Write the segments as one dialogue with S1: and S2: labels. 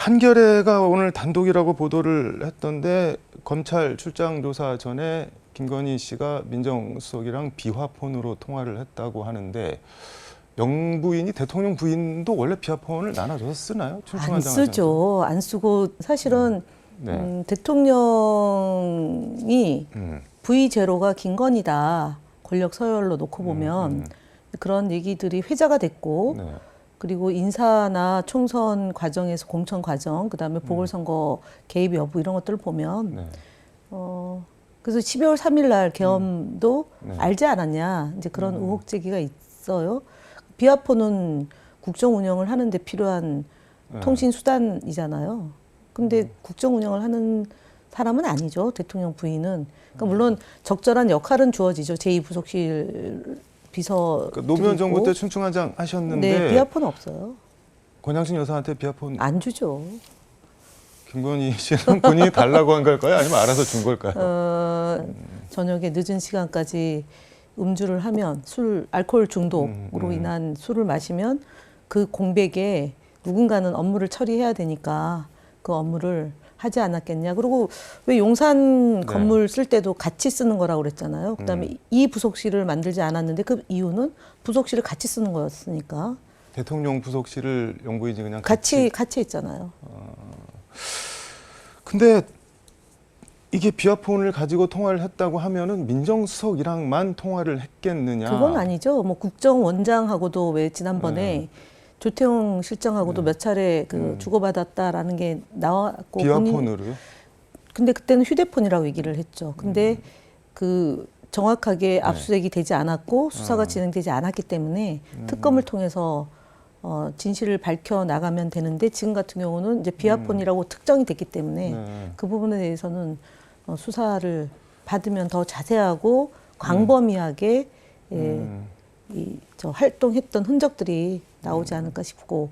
S1: 한겨레가 오늘 단독이라고 보도를 했던데 검찰 출장 조사 전에 김건희 씨가 민정수석이랑 비화폰으로 통화를 했다고 하는데 영부인이 대통령 부인도 원래 비화폰을 나눠줘서 쓰나요?
S2: 안 쓰죠. 안 쓰고 사실은 대통령이 V0가 김건희다. 권력 서열로 놓고 보면 그런 얘기들이 회자가 됐고 그리고 인사나 총선 과정에서 공천 과정, 그다음에 보궐선거 개입 여부 이런 것들을 보면 그래서 12월 3일 날 계엄도 알지 않았냐 이제 그런 의혹 제기가 있어요. 비화폰은 국정 운영을 하는데 필요한 통신 수단이잖아요. 근데 국정 운영을 하는 사람은 아니죠. 대통령 부인은. 그러니까 물론 적절한 역할은 주어지죠. 제2부속실 비서.
S1: 그러니까 노무현 정부 때 춘추관장 하셨는데.
S2: 네, 비화폰 없어요.
S1: 권양순 여사한테 비화폰
S2: 안 주죠.
S1: 김건희 씨는 본인이 달라고 한 걸까요? 아니면 알아서 준 걸까요?
S2: 저녁에 늦은 시간까지 음주를 하면 알코올 중독으로 인한 술을 마시면 그 공백에 누군가는 업무를 처리해야 되니까 그 업무를 하지 않았겠냐. 그리고 왜 용산 건물 쓸 때도 같이 쓰는 거라고 그랬잖아요. 그다음에 이 부속실을 만들지 않았는데 그 이유는 부속실을 같이 쓰는 거였으니까.
S1: 대통령 부속실을 영부인이 그냥
S2: 같이 있잖아요.
S1: 근데 이게 비화폰을 가지고 통화를 했다고 하면은 민정수석이랑만 통화를 했겠느냐?
S2: 그건 아니죠. 뭐 국정원장하고도 왜 지난번에 조태용 실장하고도 몇 차례 주고받았다라는 게 나왔고
S1: 비화폰으로요?
S2: 근데 그때는 휴대폰이라고 얘기를 했죠. 근데 그 정확하게 압수수색이 되지 않았고 수사가 진행되지 않았기 때문에 특검을 통해서 진실을 밝혀 나가면 되는데 지금 같은 경우는 이제 비화폰이라고 특정이 됐기 때문에 그 부분에 대해서는 수사를 받으면 더 자세하고 광범위하게 저 활동했던 흔적들이 나오지 않을까 싶고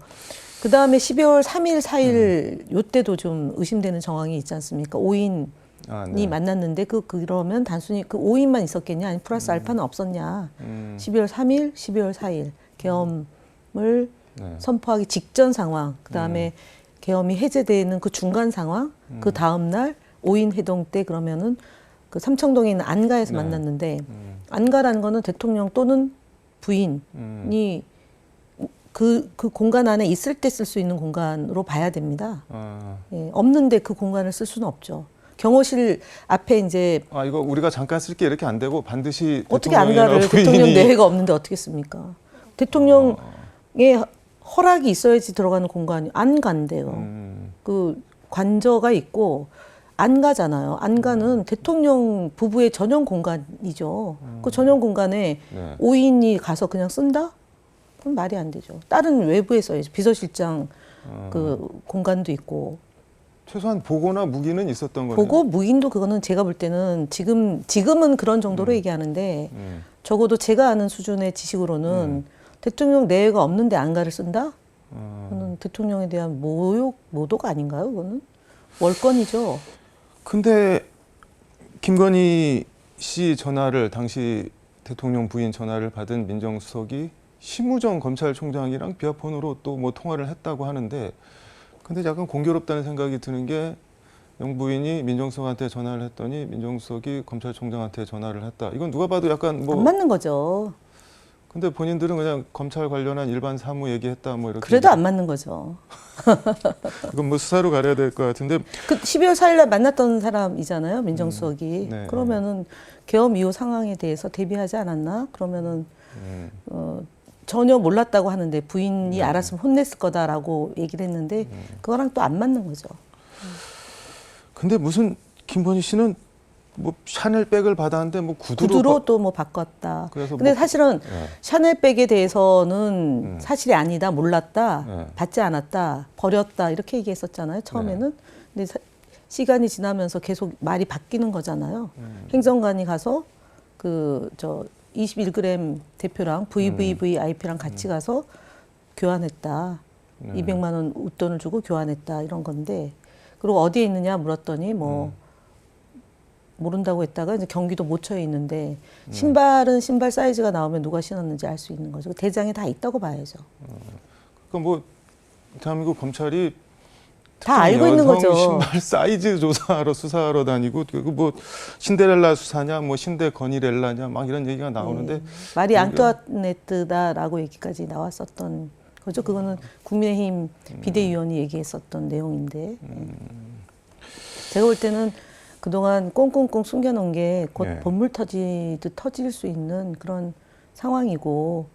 S2: 그 다음에 12월 3일, 4일 요때도 좀 의심되는 정황이 있지 않습니까? 5인이 만났는데 그러면 단순히 그 5인만 있었겠냐? 아니 플러스 알파는 없었냐? 12월 3일, 12월 4일 계엄을 선포하기 직전 상황, 그 다음에 계엄이 해제되는 그 중간 상황, 그 다음 날 5인 회동 때 그러면은 그 삼청동에 있는 안가에서 만났는데 안가라는 거는 대통령 또는 부인이 그 공간 안에 있을 때 쓸 수 있는 공간으로 봐야 됩니다. 예, 없는데 그 공간을 쓸 수는 없죠. 경호실 앞에 이제
S1: 이거 우리가 잠깐 쓸게 이렇게 안 되고 반드시
S2: 어떻게 안가를 대통령 내외가 없는데 어떻게 씁니까? 대통령의 허락이 있어야지 들어가는 공간이 안가인데요. 그 관저가 있고 안가잖아요. 안가는 대통령 부부의 전용 공간이죠. 그 전용 공간에 5인이 가서 그냥 쓴다? 그건 말이 안 되죠. 다른 외부에 써야죠. 비서실장 그 공간도 있고.
S1: 최소한 보고나 무기는 있었던 거네요.
S2: 보고 무기도 그거는 제가 볼 때는 지금은 그런 정도로 얘기하는데 적어도 제가 아는 수준의 지식으로는 대통령 내외가 없는데 안가를 쓴다? 그거는 대통령에 대한 모독 아닌가요? 그거는 월권이죠.
S1: 근데 김건희 씨 전화를 당시 대통령 부인 전화를 받은 민정수석이 심우정 검찰총장이랑 비화폰으로 또 뭐 통화를 했다고 하는데 근데 약간 공교롭다는 생각이 드는 게 영부인이 민정수석한테 전화를 했더니 민정수석이 검찰총장한테 전화를 했다. 이건 누가 봐도 약간 뭐
S2: 안 맞는 거죠.
S1: 근데 본인들은 그냥 검찰 관련한 일반 사무 얘기했다 뭐 이렇게.
S2: 그래도 안 맞는 거죠.
S1: 이건 뭐 수사로 가려야 될 것 같은데.
S2: 그 12월 4일 날 만났던 사람이잖아요, 민정수석이. 그러면은 계엄 이후 상황에 대해서 대비하지 않았나? 그러면은 전혀 몰랐다고 하는데 부인이 알았으면 혼냈을 거다라고 얘기를 했는데 그거랑 또 안 맞는 거죠.
S1: 근데 무슨 김건희 씨는 뭐 샤넬백을 받았는데 뭐
S2: 구두로 또 뭐 바꿨다.
S1: 그래서
S2: 근데
S1: 뭐,
S2: 사실은 샤넬백에 대해서는 사실이 아니다, 몰랐다, 받지 않았다, 버렸다 이렇게 얘기했었잖아요. 처음에는. 근데 시간이 지나면서 계속 말이 바뀌는 거잖아요. 행정관이 가서 21g 대표랑 VVVIP랑 같이 가서 교환했다. 200만 원 웃돈을 주고 교환했다 이런 건데 그리고 어디에 있느냐 물었더니 뭐 모른다고 했다가 이제 경기도 모처에 있는데 신발은 신발 사이즈가 나오면 누가 신었는지 알 수 있는 거죠. 대장에 다 있다고 봐야죠.
S1: 그러니까 뭐 대한민국 검찰이
S2: 다 알고 있는
S1: 여성
S2: 거죠.
S1: 신발 사이즈 조사하러 수사하러 다니고 그리고 뭐 신데렐라 수사냐 뭐 신데 거니렐라냐 막 이런 얘기가 나오는데
S2: 말이
S1: 이게-
S2: 앙뚜아네트다라고 얘기까지 나왔었던 거죠. 그거는 국민의힘 비대위원이 얘기했었던 내용인데 제가 볼 때는 그동안 꽁꽁꽁 숨겨놓은 게 곧
S1: 네.
S2: 본물 터지듯 터질 수 있는 그런 상황이고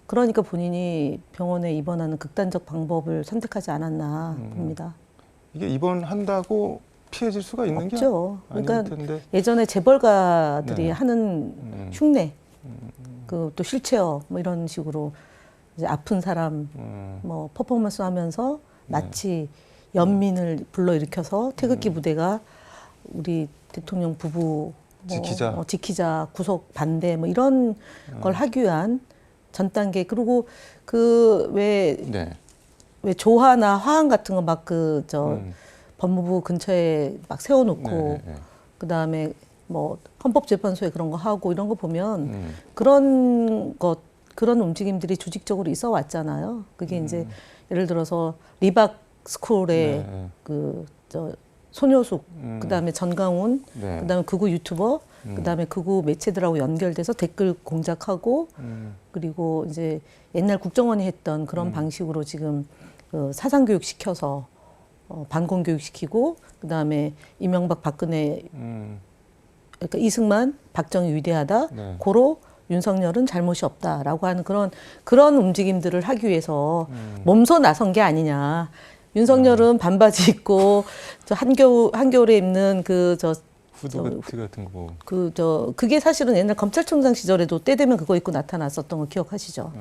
S2: 그러니까 본인이 병원에 입원하는 극단적 방법을 선택하지 않았나 봅니다.
S1: 이게 입원한다고 피해질 수가 있는
S2: 없죠.
S1: 게 아닐
S2: 그러니까
S1: 텐데.
S2: 예전에 재벌가들이
S1: 네.
S2: 하는 흉내, 그 또 실체어 뭐 이런 식으로 이제 아픈 사람 뭐 퍼포먼스 하면서 마치 연민을 불러일으켜서 태극기 부대가 우리 대통령 부부 뭐 지키자 구속 반대 뭐 이런 걸 하기 위한 전 단계 그리고 그 왜 조화나 화한 같은 거 막 그 저 법무부 근처에 막 세워놓고 그다음에 뭐 헌법재판소에 그런 거 하고 이런 거 보면 그런 움직임들이 조직적으로 있어 왔잖아요. 그게 이제 예를 들어서 리박 스쿨의 그 저 손효숙, 그다음에 전강훈, 그다음에 극우 유튜버, 그다음에 극우 매체들하고 연결돼서 댓글 공작하고 그리고 이제 옛날 국정원이 했던 그런 방식으로 지금 그 사상 교육 시켜서 반공 교육 시키고 그다음에 이명박 박근혜 그러니까 이승만 박정희 위대하다 고로 윤석열은 잘못이 없다라고 하는 그런 움직임들을 하기 위해서 몸소 나선 게 아니냐. 윤석열은 반바지 입고 저 한겨울에 입는
S1: 후드티 같은 거.
S2: 그게 사실은 옛날 검찰총장 시절에도 때 되면 그거 입고 나타났었던 거 기억하시죠?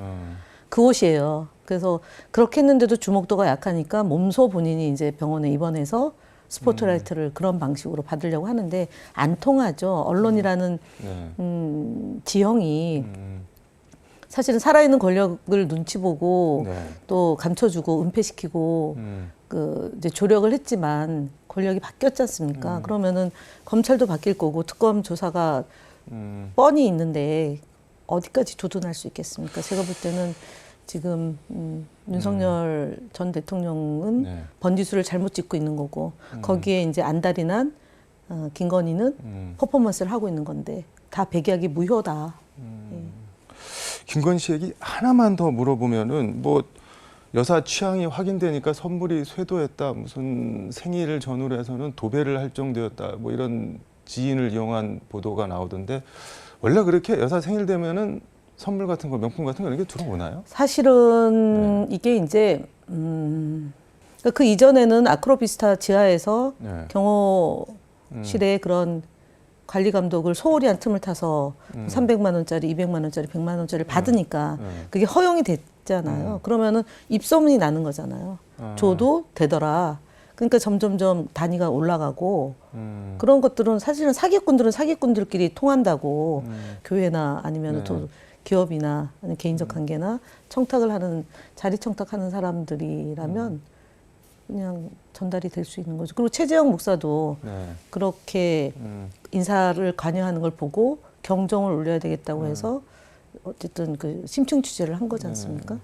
S2: 그 옷이에요. 그래서 그렇게 했는데도 주목도가 약하니까 몸소 본인이 이제 병원에 입원해서 스포트라이트를 그런 방식으로 받으려고 하는데 안 통하죠. 언론이라는 지형이 사실은 살아있는 권력을 눈치 보고 또 감춰주고 은폐시키고 그 이제 조력을 했지만 권력이 바뀌었지 않습니까? 그러면은 검찰도 바뀔 거고 특검 조사가 뻔히 있는데 어디까지 두둔할 수 있겠습니까? 제가 볼 때는 지금 윤석열 전 대통령은 번지수를 잘못 짓고 있는 거고 거기에 이제 안달이 난 김건희는 퍼포먼스를 하고 있는 건데 다 백약이 무효다.
S1: 김건희 씨 얘기 하나만 더 물어보면은 뭐 여사 취향이 확인되니까 선물이 쇄도했다. 무슨 생일 전후로 해서는 도배를 할 정도였다. 뭐 이런 지인을 이용한 보도가 나오던데 원래 그렇게 여사 생일 되면은 선물 같은 거 명품 같은 거 이런 게 들어오나요?
S2: 사실은 이게 이제 그 이전에는 아크로비스타 지하에서 경호실에 그런 관리 감독을 소홀히 한 틈을 타서 300만 원짜리, 200만 원짜리, 100만 원짜리를 받으니까 그게 허용이 됐잖아요. 그러면은 입소문이 나는 거잖아요. 줘도 되더라. 그러니까 점점점 단위가 올라가고 그런 것들은 사실은 사기꾼들은 사기꾼들끼리 통한다고 교회나 아니면 또 기업이나 아니면 개인적 관계나 청탁을 하는 자리 청탁하는 사람들이라면 그냥 전달이 될 수 있는 거죠. 그리고 최재형 목사도 그렇게 인사를 관여하는 걸 보고 경종을 울려야 되겠다고 해서 어쨌든 그 심층 취재를 한 거지 않습니까?